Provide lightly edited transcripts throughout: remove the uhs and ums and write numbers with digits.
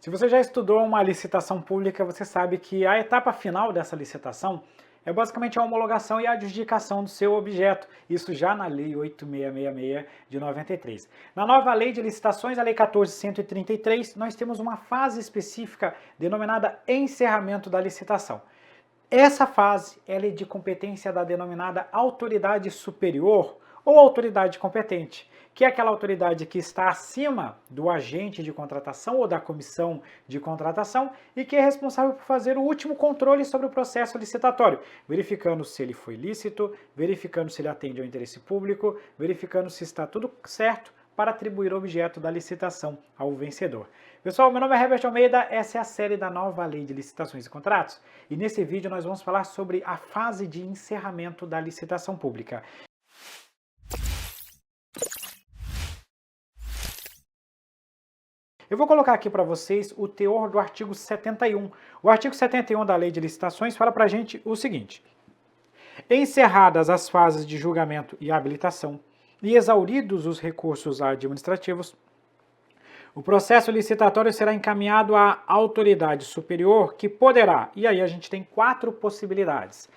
Se você já estudou uma licitação pública, você sabe que a etapa final dessa licitação é basicamente a homologação e a adjudicação do seu objeto, isso já na Lei 8666 de 93. Na nova Lei de Licitações, a Lei 14.133, nós temos uma fase específica denominada encerramento da licitação. Essa fase ela é de competência da denominada autoridade superior ou autoridade competente, que é aquela autoridade que está acima do agente de contratação ou da comissão de contratação e que é responsável por fazer o último controle sobre o processo licitatório, verificando se ele foi lícito, verificando se ele atende ao interesse público, verificando se está tudo certo para atribuir o objeto da licitação ao vencedor. Pessoal, meu nome é Herbert Almeida, essa é a série da nova Lei de Licitações e Contratos e nesse vídeo nós vamos falar sobre a fase de encerramento da licitação pública. Eu vou colocar aqui para vocês o teor do artigo 71. O artigo 71 da Lei de Licitações fala para a gente o seguinte: encerradas as fases de julgamento e habilitação e exauridos os recursos administrativos, o processo licitatório será encaminhado à autoridade superior que poderá, e aí a gente tem 4 possibilidades: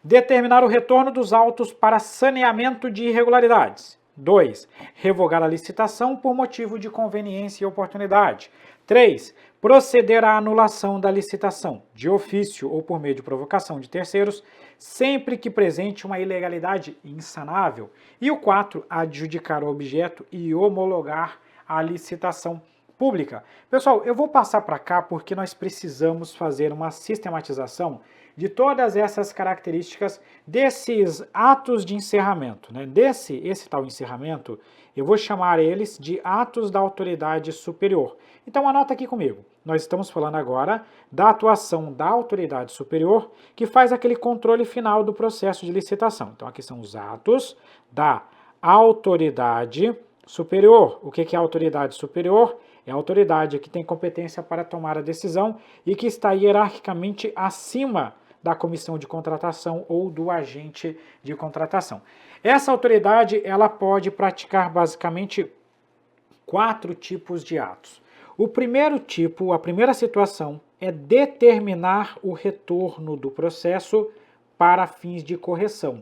determinar o retorno dos autos para saneamento de irregularidades. 2. Revogar a licitação por motivo de conveniência e oportunidade. 3. Proceder à anulação da licitação, de ofício ou por meio de provocação de terceiros, sempre que presente uma ilegalidade insanável. E o 4. Adjudicar o objeto e homologar a licitação pública. Pessoal, eu vou passar para cá porque nós precisamos fazer uma sistematização de todas essas características desses atos de encerramento, né? Esse tal encerramento, eu vou chamar eles de atos da autoridade superior. Então anota aqui comigo, nós estamos falando agora da atuação da autoridade superior que faz aquele controle final do processo de licitação. Então aqui são os atos da autoridade superior. O que é a autoridade superior? É a autoridade que tem competência para tomar a decisão e que está hierarquicamente acima da comissão de contratação ou do agente de contratação. Essa autoridade ela pode praticar basicamente 4 tipos de atos. O primeiro tipo, a primeira situação, é determinar o retorno do processo para fins de correção.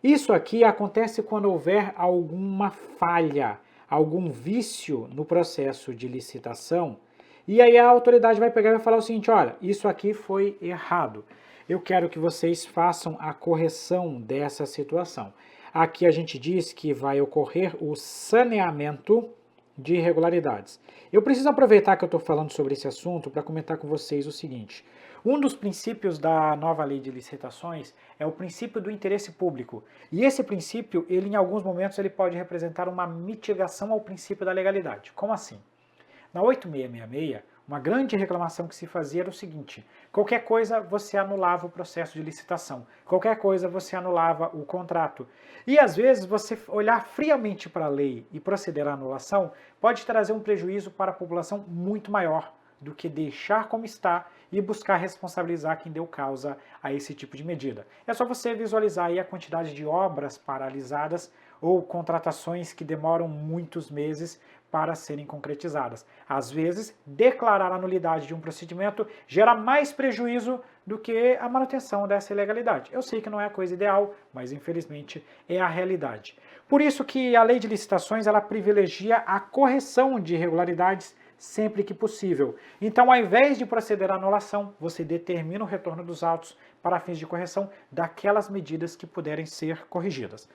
Isso aqui acontece quando houver alguma falha, algum vício no processo de licitação, e aí a autoridade vai pegar e vai falar o seguinte: olha, isso aqui foi errado. Eu quero que vocês façam a correção dessa situação. Aqui a gente diz que vai ocorrer o saneamento de irregularidades. Eu preciso aproveitar que eu estou falando sobre esse assunto para comentar com vocês o seguinte: um dos princípios da nova Lei de Licitações é o princípio do interesse público. E esse princípio, ele em alguns momentos, ele pode representar uma mitigação ao princípio da legalidade. Como assim? Na 8666, uma grande reclamação que se fazia era o seguinte: qualquer coisa você anulava o processo de licitação, qualquer coisa você anulava o contrato. E às vezes você olhar friamente para a lei e proceder à anulação pode trazer um prejuízo para a população muito maior do que deixar como está e buscar responsabilizar quem deu causa a esse tipo de medida. É só você visualizar aí a quantidade de obras paralisadas ou contratações que demoram muitos meses para serem concretizadas. Às vezes, declarar a nulidade de um procedimento gera mais prejuízo do que a manutenção dessa ilegalidade. Eu sei que não é a coisa ideal, mas infelizmente é a realidade. Por isso que a Lei de Licitações ela privilegia a correção de irregularidades sempre que possível. Então, ao invés de proceder à anulação, você determina o retorno dos autos para fins de correção daquelas medidas que puderem ser corrigidas.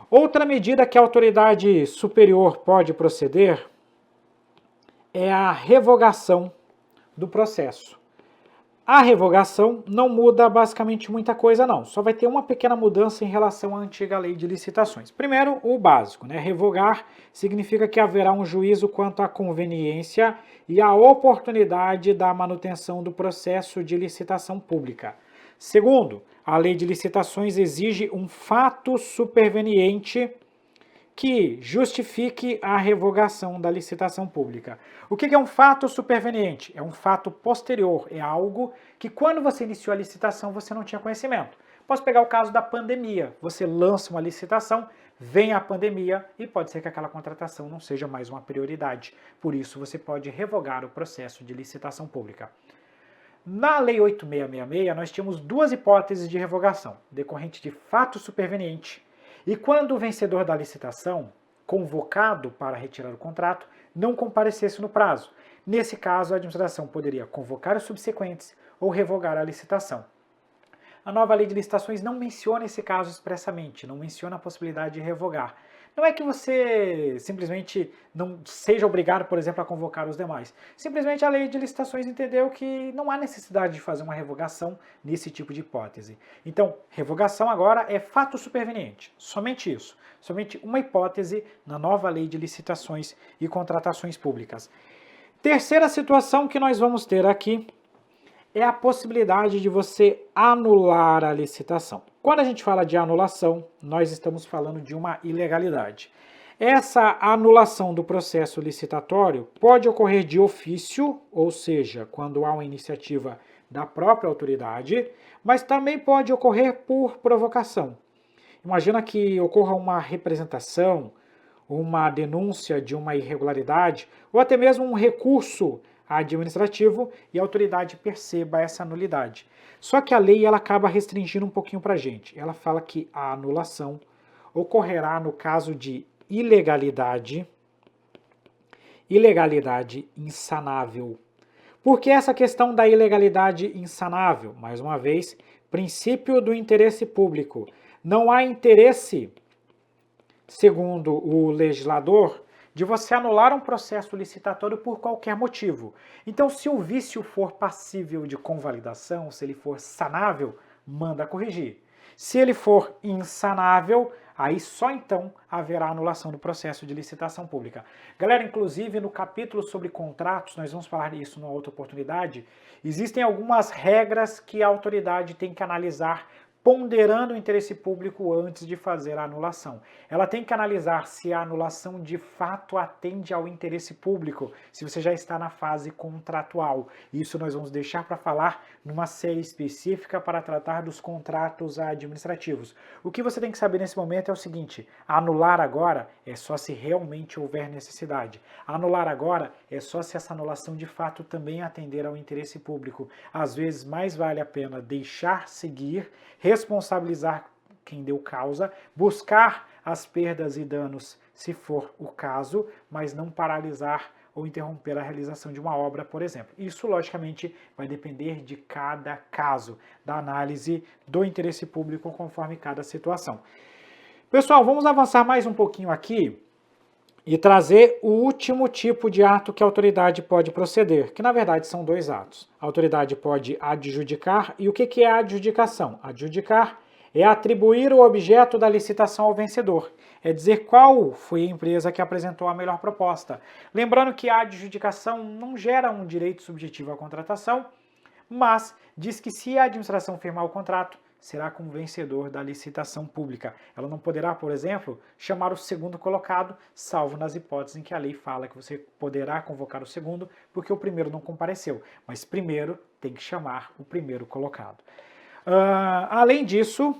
Outra medida que a autoridade superior pode proceder é a revogação do processo. A revogação não muda basicamente muita coisa não, só vai ter uma pequena mudança em relação à antiga Lei de Licitações. Primeiro, o básico, né? Revogar significa que haverá um juízo quanto à conveniência e à oportunidade da manutenção do processo de licitação pública. Segundo, a Lei de Licitações exige um fato superveniente que justifique a revogação da licitação pública. O que é um fato superveniente? É um fato posterior, é algo que quando você iniciou a licitação você não tinha conhecimento. Posso pegar o caso da pandemia. Você lança uma licitação venha a pandemia e pode ser que aquela contratação não seja mais uma prioridade. Por isso, você pode revogar o processo de licitação pública. Na Lei 8666, nós tínhamos duas hipóteses de revogação, decorrente de fato superveniente e quando o vencedor da licitação, convocado para retirar o contrato, não comparecesse no prazo. Nesse caso, a administração poderia convocar os subsequentes ou revogar a licitação. A nova lei de licitações não menciona esse caso expressamente, não menciona a possibilidade de revogar. Não é que você simplesmente não seja obrigado, por exemplo, a convocar os demais. Simplesmente a lei de licitações entendeu que não há necessidade de fazer uma revogação nesse tipo de hipótese. Então, revogação agora é fato superveniente, somente isso. Somente uma hipótese na nova lei de licitações e contratações públicas. Terceira situação que nós vamos ter aqui é a possibilidade de você anular a licitação. Quando a gente fala de anulação, nós estamos falando de uma ilegalidade. Essa anulação do processo licitatório pode ocorrer de ofício, ou seja, quando há uma iniciativa da própria autoridade, mas também pode ocorrer por provocação. Imagina que ocorra uma representação, uma denúncia de uma irregularidade, ou até mesmo um recurso administrativo e a autoridade perceba essa nulidade. Só que a lei ela acaba restringindo um pouquinho para a gente. Ela fala que a anulação ocorrerá no caso de ilegalidade insanável. Por que essa questão da ilegalidade insanável? Mais uma vez, princípio do interesse público. Não há interesse, segundo o legislador, de você anular um processo licitatório por qualquer motivo. Então, se o vício for passível de convalidação, se ele for sanável, manda corrigir. Se ele for insanável, aí só então haverá anulação do processo de licitação pública. Galera, inclusive no capítulo sobre contratos, nós vamos falar isso numa outra oportunidade, existem algumas regras que a autoridade tem que analisar ponderando o interesse público antes de fazer a anulação. Ela tem que analisar se a anulação de fato atende ao interesse público, se você já está na fase contratual. Isso nós vamos deixar para falar numa série específica para tratar dos contratos administrativos. O que você tem que saber nesse momento é o seguinte: anular agora é só se realmente houver necessidade. Anular agora é só se essa anulação de fato também atender ao interesse público. Às vezes mais vale a pena deixar seguir, responsabilizar quem deu causa, buscar as perdas e danos se for o caso, mas não paralisar ou interromper a realização de uma obra, por exemplo. Isso, logicamente, vai depender de cada caso, da análise do interesse público conforme cada situação. Pessoal, vamos avançar mais um pouquinho aqui e trazer o último tipo de ato que a autoridade pode proceder, que na verdade são dois atos. A autoridade pode adjudicar, e o que é a adjudicação? Adjudicar é atribuir o objeto da licitação ao vencedor, é dizer qual foi a empresa que apresentou a melhor proposta. Lembrando que a adjudicação não gera um direito subjetivo à contratação, mas diz que se a administração firmar o contrato, será com o vencedor da licitação pública. Ela não poderá, por exemplo, chamar o segundo colocado, salvo nas hipóteses em que a lei fala que você poderá convocar o segundo, porque o primeiro não compareceu. Mas primeiro tem que chamar o primeiro colocado. Além disso,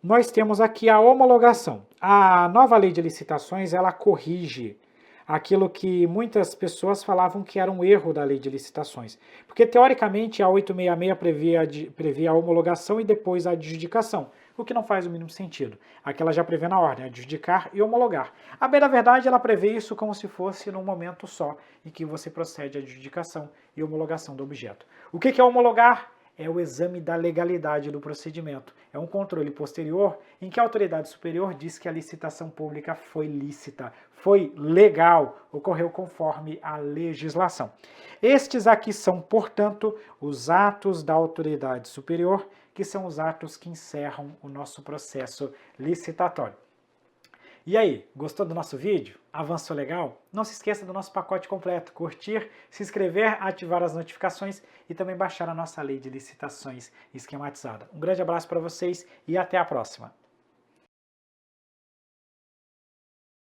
nós temos aqui a homologação. A nova lei de licitações, ela corrige aquilo que muitas pessoas falavam que era um erro da lei de licitações. Porque, teoricamente, a 866 previa a homologação e depois a adjudicação, o que não faz o mínimo sentido. Aqui ela já prevê na ordem, adjudicar e homologar. A bem da verdade, ela prevê isso como se fosse num momento só, em que você procede à adjudicação e homologação do objeto. O que é homologar? É o exame da legalidade do procedimento. É um controle posterior em que a autoridade superior diz que a licitação pública foi lícita, foi legal, ocorreu conforme a legislação. Estes aqui são, portanto, os atos da autoridade superior, que são os atos que encerram o nosso processo licitatório. E aí, gostou do nosso vídeo? Avançou legal? Não se esqueça do nosso pacote completo, curtir, se inscrever, ativar as notificações e também baixar a nossa lei de licitações esquematizada. Um grande abraço para vocês e até a próxima!